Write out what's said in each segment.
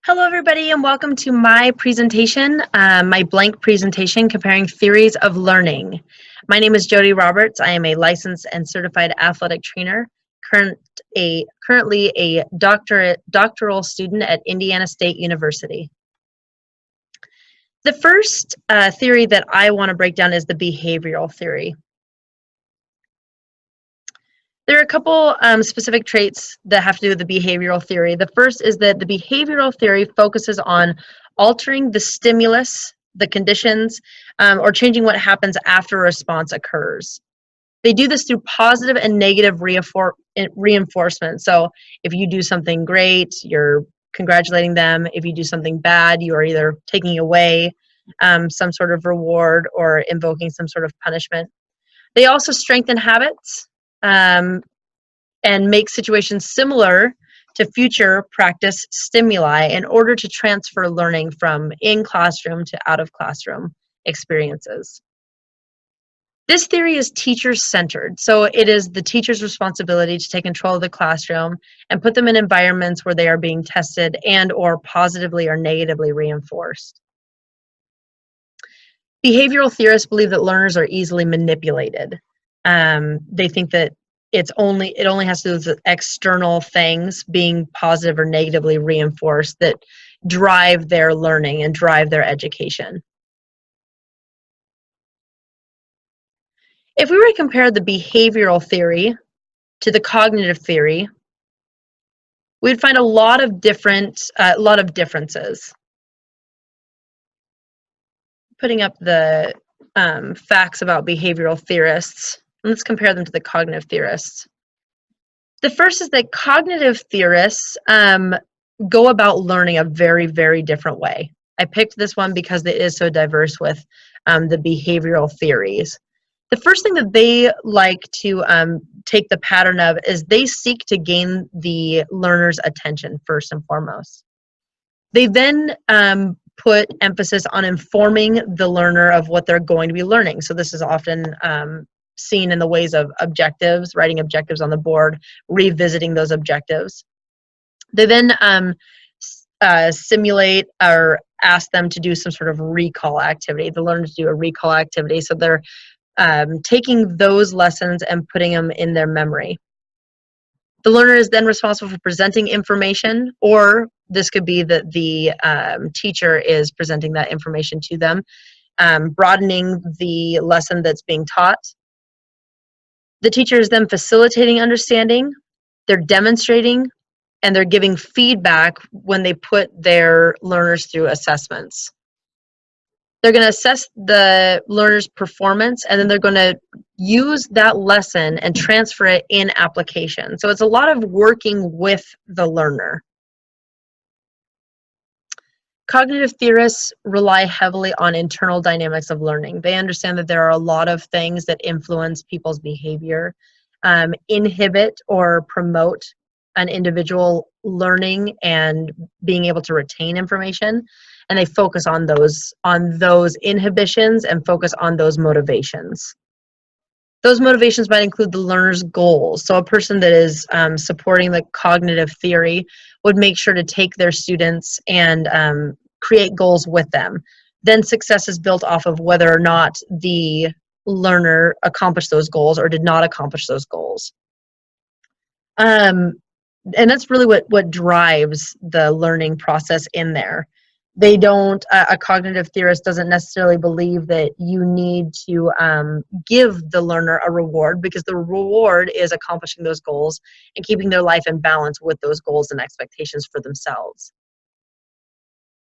Hello, everybody, and welcome to my presentation, my blank presentation comparing theories of learning. My name is Jodee Roberts. I am a licensed and certified athletic trainer, currently a doctoral student at Indiana State University. The first theory that I want to break down is the behavioral theory. There are a couple specific traits that have to do with the behavioral theory. The first is that the behavioral theory focuses on altering the stimulus, the conditions, or changing what happens after a response occurs. They do this through positive and negative reinforcement. So if you do something great, you're congratulating them. If you do something bad, you are either taking away some sort of reward or invoking some sort of punishment. They also strengthen habits. And make situations similar to future practice stimuli in order to transfer learning from in-classroom to out-of-classroom experiences. This theory is teacher-centered, so it is the teacher's responsibility to take control of the classroom and put them in environments where they are being tested and or positively or negatively reinforced. Behavioral theorists believe that learners are easily manipulated. They think that it only has to do with external things being positive or negatively reinforced that drive their learning and drive their education. If we were to compare the behavioral theory to the cognitive theory, we'd find a lot of differences. Putting up the facts about behavioral theorists. Let's compare them to the cognitive theorists. The first is that cognitive theorists go about learning a very, very different way. I picked this one because it is so diverse with the behavioral theories. The first thing that they like to take the pattern of is they seek to gain the learner's attention first and foremost. They then put emphasis on informing the learner of what they're going to be learning. So this is often seen in the ways of objectives, writing objectives on the board, revisiting those objectives. They then simulate or ask them to do some sort of recall activity. The learners do a recall activity, so they're taking those lessons and putting them in their memory. The learner is then responsible for presenting information, or this could be that the teacher is presenting that information to them, broadening the lesson that's being taught. The teacher is then facilitating understanding, they're demonstrating, and they're giving feedback when they put their learners through assessments. They're going to assess the learner's performance, and then they're going to use that lesson and transfer it in application. So it's a lot of working with the learner. Cognitive theorists rely heavily on internal dynamics of learning. They understand that there are a lot of things that influence people's behavior, inhibit or promote an individual learning and being able to retain information, and they focus on those inhibitions and focus on those motivations. Those motivations might include the learner's goals. So a person that is supporting the cognitive theory would make sure to take their students and create goals with them. Then success is built off of whether or not the learner accomplished those goals or did not accomplish those goals. And that's really what drives the learning process in there. They don't, a cognitive theorist doesn't necessarily believe that you need to give the learner a reward, because the reward is accomplishing those goals and keeping their life in balance with those goals and expectations for themselves.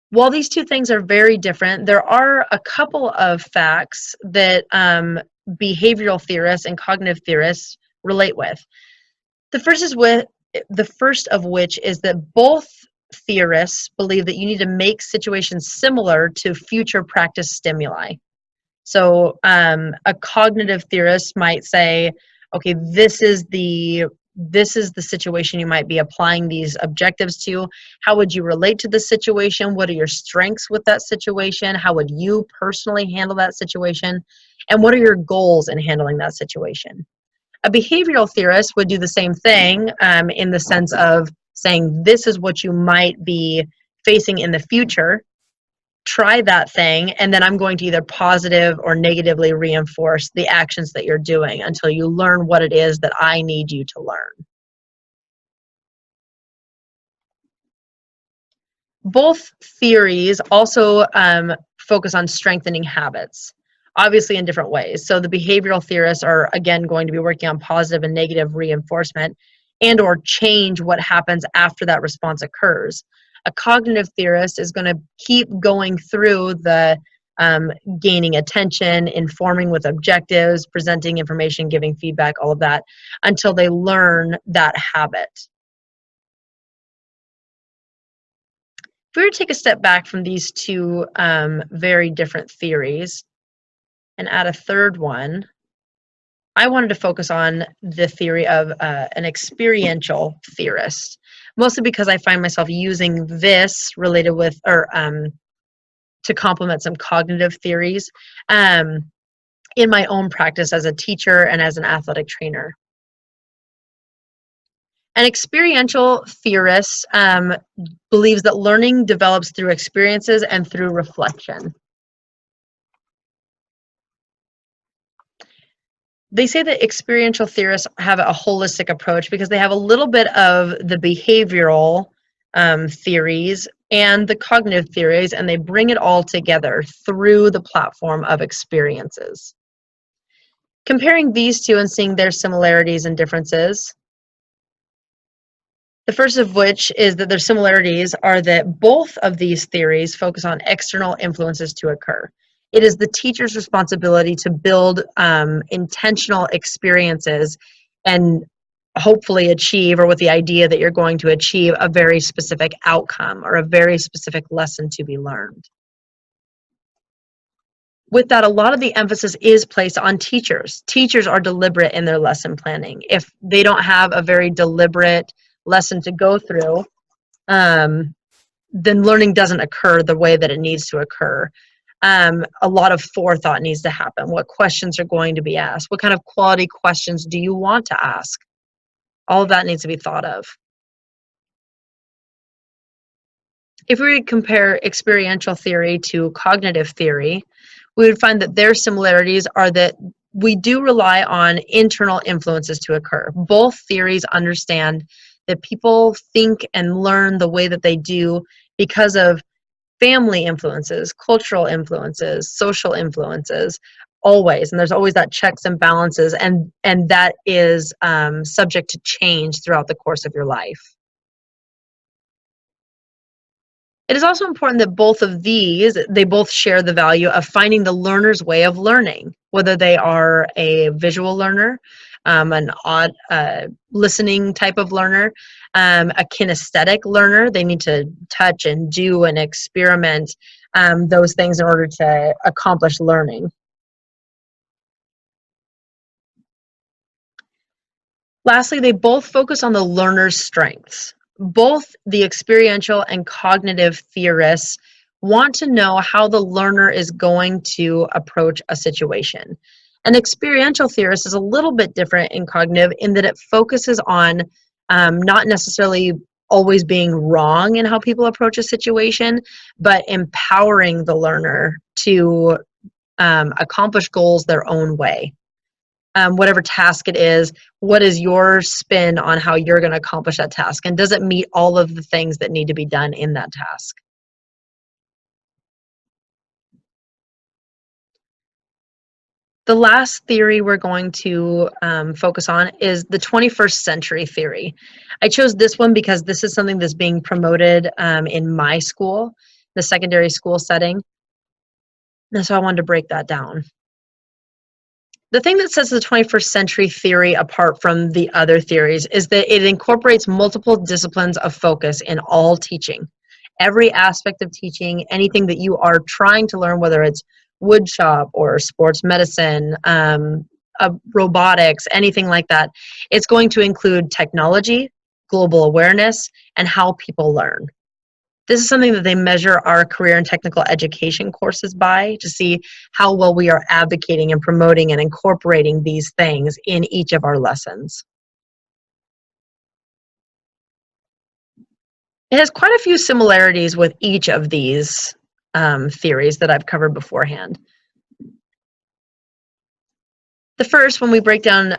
While these two things are very different, there are a couple of facts that behavioral theorists and cognitive theorists relate with. The first of which is that both theorists believe that you need to make situations similar to future practice stimuli. So a cognitive theorist might say, okay, this is the situation you might be applying these objectives to. How would you relate to the situation? What are your strengths with that situation? How would you personally handle that situation? And what are your goals in handling that situation? A behavioral theorist would do the same thing in the sense of saying, this is what you might be facing in the future, try that thing, and then I'm going to either positive or negatively reinforce the actions that you're doing until you learn what it is that I need you to learn. Both theories also focus on strengthening habits, obviously in different ways. So the behavioral theorists are, again, going to be working on positive and negative reinforcement and or change what happens after that response occurs. A cognitive theorist is going to keep going through the gaining attention, informing with objectives, presenting information, giving feedback, all of that, until they learn that habit. If we were to take a step back from these two very different theories and add a third one, I wanted to focus on the theory of an experiential theorist, mostly because I find myself using this related with, or to complement some cognitive theories in my own practice as a teacher and as an athletic trainer. An experiential theorist believes that learning develops through experiences and through reflection. They say that experiential theorists have a holistic approach because they have a little bit of the behavioral theories and the cognitive theories, and they bring it all together through the platform of experiences. Comparing these two and seeing their similarities and differences, the first of which is that their similarities are that both of these theories focus on external influences to occur. It is the teacher's responsibility to build intentional experiences and hopefully achieve, or with the idea that you're going to achieve, a very specific outcome or a very specific lesson to be learned. With that, a lot of the emphasis is placed on teachers. Teachers are deliberate in their lesson planning. If they don't have a very deliberate lesson to go through, then learning doesn't occur the way that it needs to occur. A lot of forethought needs to happen. What questions are going to be asked? What kind of quality questions do you want to ask? All of that needs to be thought of. If we were to compare experiential theory to cognitive theory, we would find that their similarities are that we do rely on internal influences to occur. Both theories understand that people think and learn the way that they do because of family influences, cultural influences, social influences, always. And there's always that checks and balances, and that is subject to change throughout the course of your life. It is also important that both of these, they both share the value of finding the learner's way of learning, whether they are a visual learner, an odd listening type of learner, a kinesthetic learner. They need to touch and do and experiment those things in order to accomplish learning. Lastly, they both focus on the learner's strengths. Both the experiential and cognitive theorists want to know how the learner is going to approach a situation. An experiential theorist is a little bit different in cognitive in that it focuses on not necessarily always being wrong in how people approach a situation, but empowering the learner to accomplish goals their own way. Whatever task it is, what is your spin on how you're going to accomplish that task? And does it meet all of the things that need to be done in that task? The last theory we're going to focus on is the 21st century theory. I chose this one because this is something that's being promoted in my school, the secondary school setting. And so I wanted to break that down. The thing that sets the 21st century theory apart from the other theories is that it incorporates multiple disciplines of focus in all teaching. Every aspect of teaching, anything that you are trying to learn, whether it's wood shop or sports medicine, robotics, anything like that, it's going to include technology, global awareness, and how people learn. This is something that they measure our career and technical education courses by, to see how well we are advocating and promoting and incorporating these things in each of our lessons. It has quite a few similarities with each of these theories that I've covered beforehand. The first, when we break down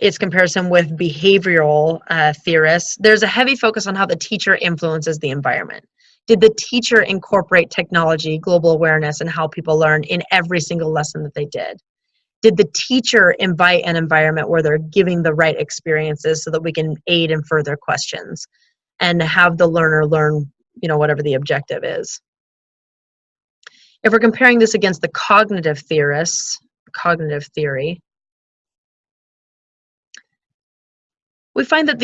its comparison with behavioral theorists, there's a heavy focus on how the teacher influences the environment. Did the teacher incorporate technology, global awareness, and how people learn in every single lesson that they did? Did the teacher invite an environment where they're giving the right experiences so that we can aid in further questions and have the learner learn, whatever the objective is? If we're comparing this against the cognitive theory, we find that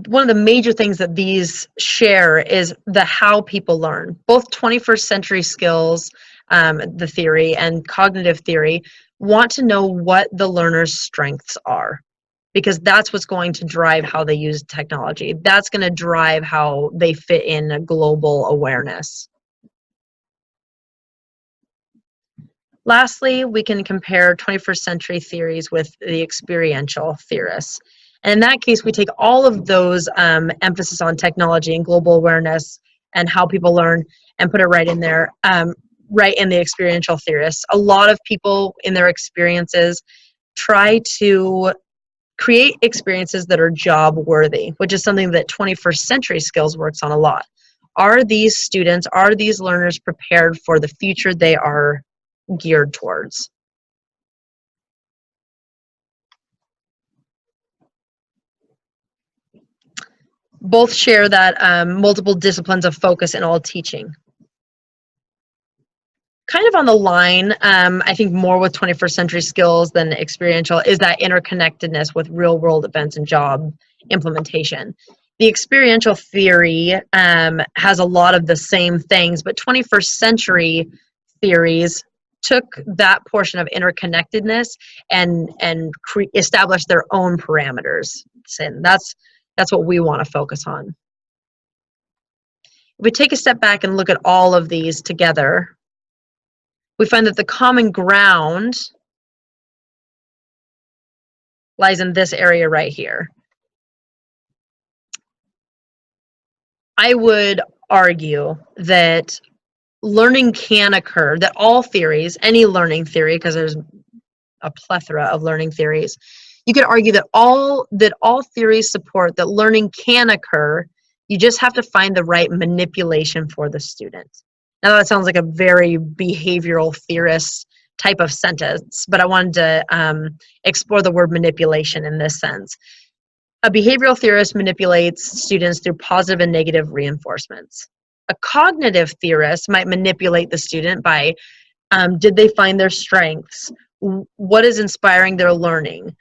one of the major things that these share is the how people learn. Both 21st century skills, the theory, and cognitive theory want to know what the learner's strengths are, because that's what's going to drive how they use technology. That's going to drive how they fit in a global awareness. Lastly, we can compare 21st century theories with the experiential theorists. And in that case, we take all of those emphasis on technology and global awareness and how people learn and put it right in there, right in the experiential theorists. A lot of people in their experiences try to create experiences that are job worthy, which is something that 21st century skills works on a lot. Are these learners prepared for the future they are geared towards? Both share that multiple disciplines of focus in all teaching. Kind of on the line, I think more with 21st century skills than experiential, is that interconnectedness with real world events and job implementation. The experiential theory has a lot of the same things, but 21st century theories took that portion of interconnectedness and established their own parameters. And that's what we want to focus on. If we take a step back and look at all of these together, we find that the common ground lies in this area right here. I would argue that learning can occur, that all theories, any learning theory, because there's a plethora of learning theories, you could argue that all theories support that learning can occur. You just have to find the right manipulation for the student. Now that sounds like a very behavioral theorist type of sentence, but I wanted to explore the word manipulation in this sense. A behavioral theorist manipulates students through positive and negative reinforcements. A cognitive theorist might manipulate the student by, did they find their strengths? What is inspiring their learning?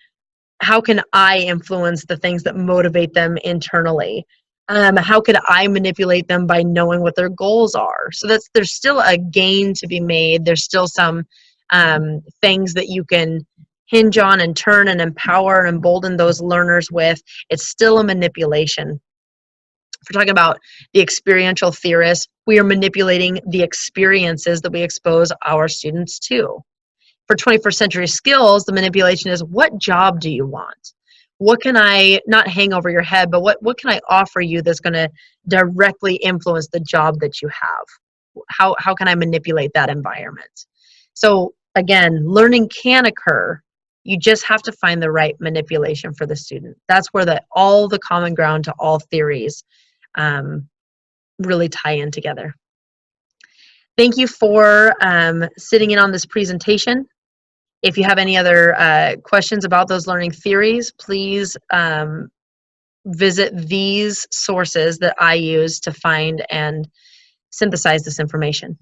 How can I influence the things that motivate them internally? How could I manipulate them by knowing what their goals are? So there's still a gain to be made. There's still some things that you can hinge on and turn and empower and embolden those learners with. It's still a manipulation. If we're talking about the experiential theorists, we are manipulating the experiences that we expose our students to. For 21st century skills, the manipulation is, what job do you want? What can I, not hang over your head, but what can I offer you that's going to directly influence the job that you have? How can I manipulate that environment? So again, learning can occur. You just have to find the right manipulation for the student. That's where all the common ground to all theories really tie in together. Thank you for sitting in on this presentation. If you have any other questions about those learning theories, please visit these sources that I use to find and synthesize this information.